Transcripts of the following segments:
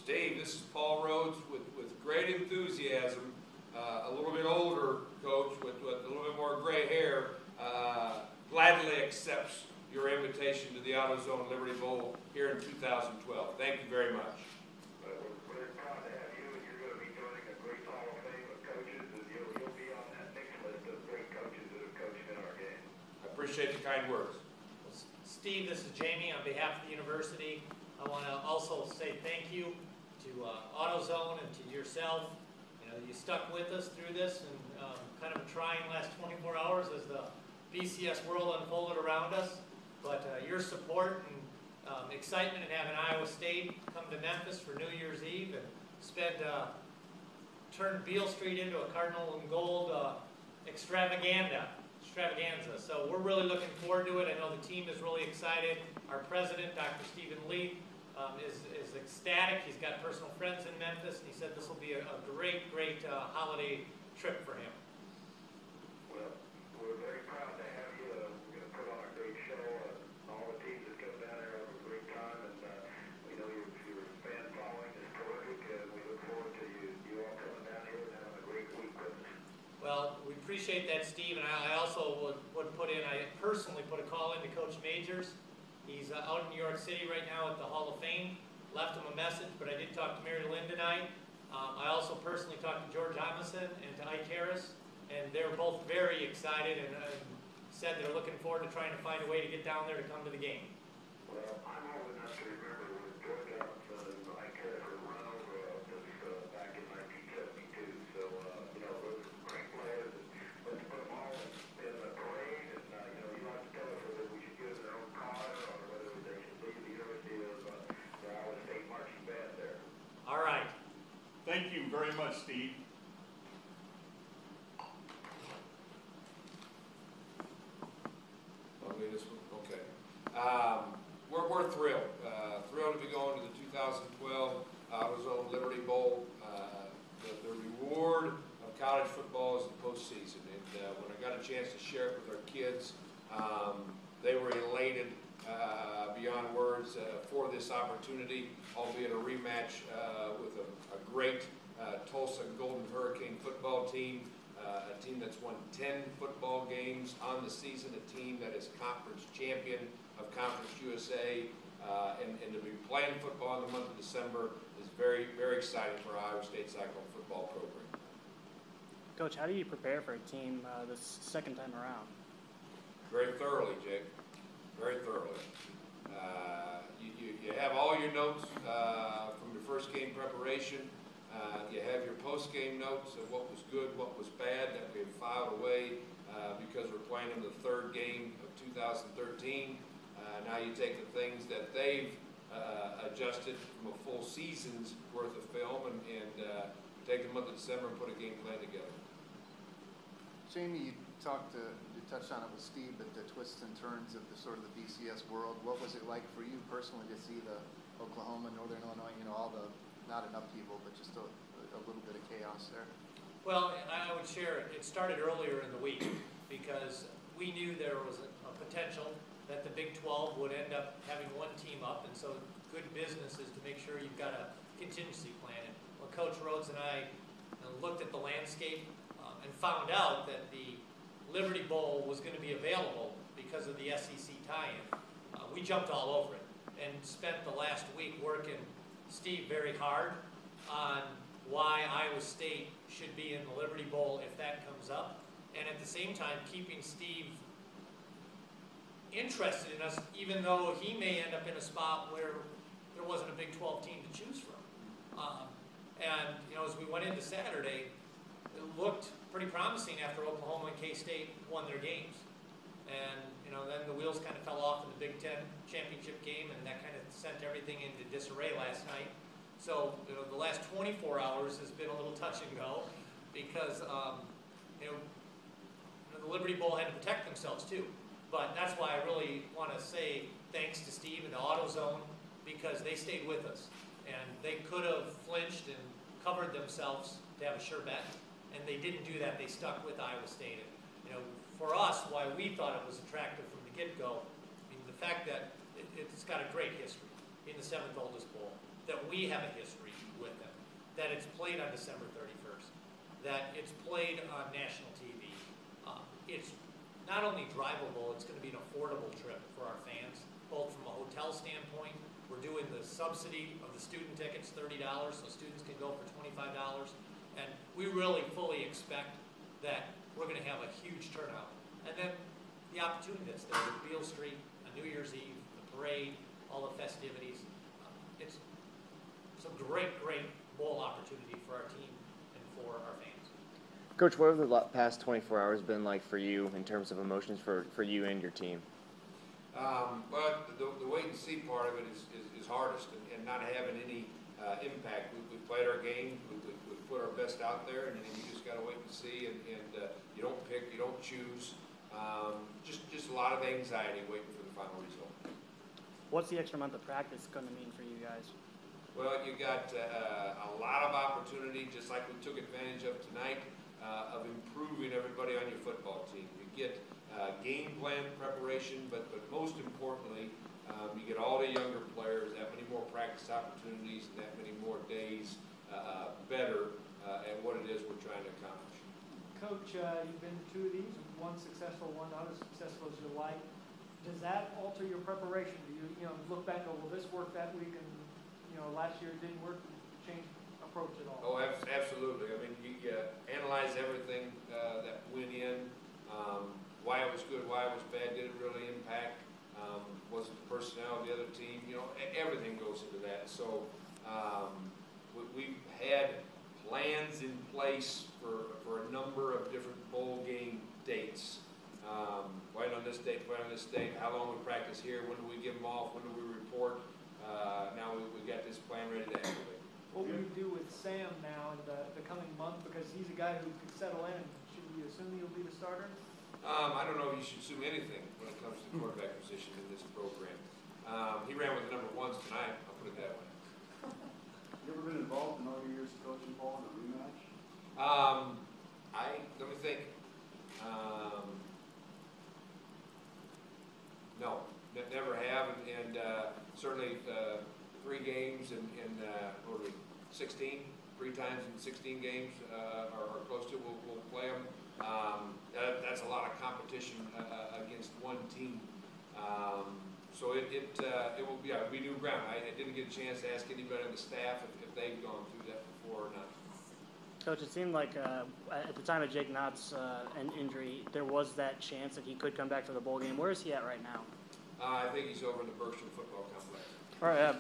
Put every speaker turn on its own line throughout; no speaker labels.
Steve, this is Paul Rhoads with great enthusiasm, a little bit older coach with a little bit more gray hair, gladly accepts your invitation to the AutoZone Liberty Bowl here in 2012. Thank you very much.
We're very proud to have you, and you're going to be joining a great Hall of Fame of coaches, and you'll be on that next list of great coaches that have coached in our game.
I appreciate the kind words.
Steve, this is Jamie on behalf of the university. I want to also say thank you to AutoZone and to yourself. You know, you stuck with us through this and kind of a trying last 24 hours as the BCS world unfolded around us. But your support and excitement in having Iowa State come to Memphis for New Year's Eve and turned Beale Street into a Cardinal and Gold extravaganza. So we're really looking forward to it. I know the team is really excited. Our president, Dr. Stephen Lee, is ecstatic. He's got personal friends in Memphis, and he said this will be a great holiday trip for him.
Well, we're very proud to have you. We're going to put on a great show. All the teams that come down there have a great time, and we know your fan following is terrific, and we look forward to you all coming down here and having a great week with us.
Well, we appreciate that, Steve, and I also would put in, I personally put a call in to Coach Majors. He's out in New York City right now at the Hall of Fame. Left him a message, but I did talk to Mary Lynn tonight. I also personally talked to George Amundsen and to Ike Harris, and they're both very excited and said they're looking forward to trying to find a way to get down there to come to the game.
Well, I'm old enough to remember when George Amundsen and Ike Harris were run over back in 1972. So, you know, those are great players. Let's put them all in the parade, and, you know, you don't have to tell us whether we should give them their own car or whether they should leave the University of the Iowa State marching band there.
All right.
Thank you very much, Steve.
Okay. We're thrilled. Thrilled to be going to the 2012 AutoZone Liberty Bowl. The reward of college football is the postseason. And when I got a chance to share it with our kids, they were elated beyond words for this opportunity, albeit a rematch with a great Tulsa Golden Hurricane football team. A team that's won 10 football games on the season, a team that is conference champion of Conference USA, and to be playing football in the month of December is very exciting for Iowa State cycling football program.
Coach, how do you prepare for a team this second time around?
Very thoroughly, Jake. Very thoroughly. You have all your notes from your first game preparation. You have your post-game notes of what was good, what was bad, that we have filed away because we're playing in the third game of 2013. Now you take the things that they've adjusted from a full season's worth of film and take the month of December and put a game plan together.
Jamie, you touched on it with Steve, but the twists and turns of the sort of the BCS world. What was it like for you personally to see the Oklahoma, Northern Illinois, you know, all the not enough people, but just a little bit of chaos there?
Well, I would share it started earlier in the week because we knew there was a potential that the Big 12 would end up having one team up, and so good business is to make sure you've got a contingency plan. And when Coach Rhoads and I looked at the landscape and found out that the Liberty Bowl was going to be available because of the SEC tie-in, we jumped all over it and spent the last week working Steve very hard on why Iowa State should be in the Liberty Bowl if that comes up, and at the same time keeping Steve interested in us, even though he may end up in a spot where there wasn't a Big 12 team to choose from. And you know, as we went into Saturday, it looked pretty promising after Oklahoma and K-State won their games, and you know, then the wheels kind of fell off in the Big 10 championship game, and that kind of sent everything into disarray last night. So, you know, the last 24 hours has been a little touch and go because, you know, the Liberty Bowl had to protect themselves too. But that's why I really want to say thanks to Steve and to AutoZone because they stayed with us. And they could have flinched and covered themselves to have a sure bet, and they didn't do that. They stuck with Iowa State. And, you know, for us, why we thought it was attractive from the get-go, I mean, the fact that it's got a great history, being the 7th oldest bowl. that we have a history with them, that it's played on December 31st, that it's played on national TV. It's not only drivable, it's going to be an affordable trip for our fans, both from a hotel standpoint. We're doing the subsidy of the student tickets, $30, so students can go for $25. And we really fully expect that we're going to have a huge turnout. And then the opportunity that's there with Beale Street, on New Year's Eve, the parade, all the festivities. It's a great bowl opportunity for our team and for our fans.
Coach, what have the past 24 hours been like for you in terms of emotions for you and your team?
But the wait and see part of it is hardest, and not having any impact. We played our game, we put our best out there, and you just got to wait and see, and you don't pick, you don't choose. Just a lot of anxiety waiting for the final result.
What's the extra month of practice going to mean for you guys?
Well, you got a lot of opportunity, just like we took advantage of tonight, of improving everybody on your football team. You get game plan preparation, but most importantly, you get all the younger players that many more practice opportunities and that many more days better at what it is we're trying to accomplish.
Coach, you've been to 2 of these, one successful, one not as successful as you like. Does that alter your preparation? Do you look back and go, well, this worked that week, and last year it didn't work, and change approach at all?
Oh, absolutely. I mean, you analyze everything that went in, why it was good, why it was bad, did it really impact, was it the personnel of the other team? Everything goes into that. So we've had plans in place for a number of different bowl game dates. Playing on this date, playing on this date, how long we practice here, when do we give them off, when do we report? Now we got this plan ready to activate.
What will you do with Sam now in the coming month? Because he's a guy who could settle in. Should we assume he'll be the starter?
I don't know if you should assume anything when it comes to the quarterback position in this program. He ran with the number ones tonight, I'll put it that way.
You ever been involved in all your years of coaching ball in a rematch?
Let me think. No, never have, and certainly 3 games and what are we, 16? 3 times in 16 games are close to. We'll play them. That's a lot of competition against one team. So it will be new ground. I didn't get a chance to ask anybody on the staff if they've gone through that before or not.
Coach, it seemed like at the time of Jake Knott's injury, there was that chance that he could come back for the bowl game. Where is he at right now?
I think he's over in the Berkshire football complex.
All right.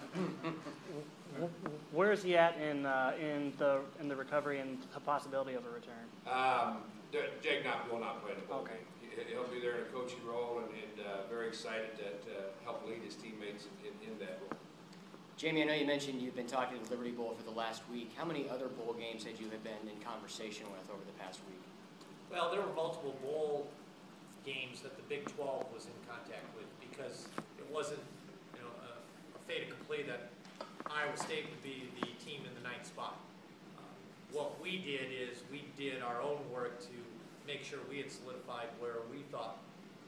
Where is he at in the recovery and the possibility of a return?
Jake Knott will not play the bowl
Okay.
game. He'll be there in a coaching role and very excited to help lead his teammates in that role.
Jamie, I know you mentioned you've been talking to the Liberty Bowl for the last week. How many other bowl games had you been in conversation with over the past week?
Well, there were multiple bowl games that the Big 12 was in contact with because it wasn't, a fait accompli that Iowa State would be the team in the 9th spot. What we did is we did our own work to make sure we had solidified where we thought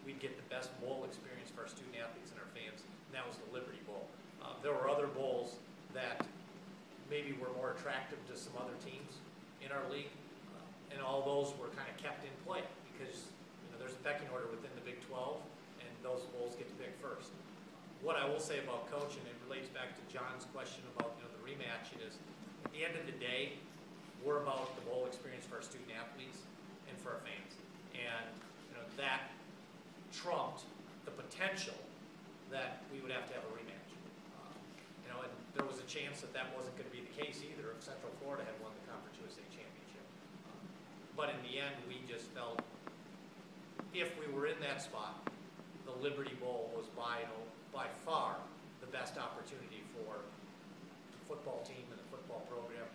we'd get the best bowl experience for our student athletes and our fans, and that was the Liberty Bowl. There were other bowls that maybe were more attractive to some other teams in our league, and all those were kind of kept in play because there's a pecking order within the Big 12, and those bowls get to pick first. What I will say about Coach, and it relates back to John's question about the rematch, is at the end of the day, we're about the bowl experience for our student athletes and for our fans, and that trumped the potential that we would have to have a rematch. And there was a chance that wasn't going to be the case either if Central Florida had won the Conference USA Championship. But in the end, we just felt if we were in that spot, the Liberty Bowl was by far the best opportunity for the football team and the football program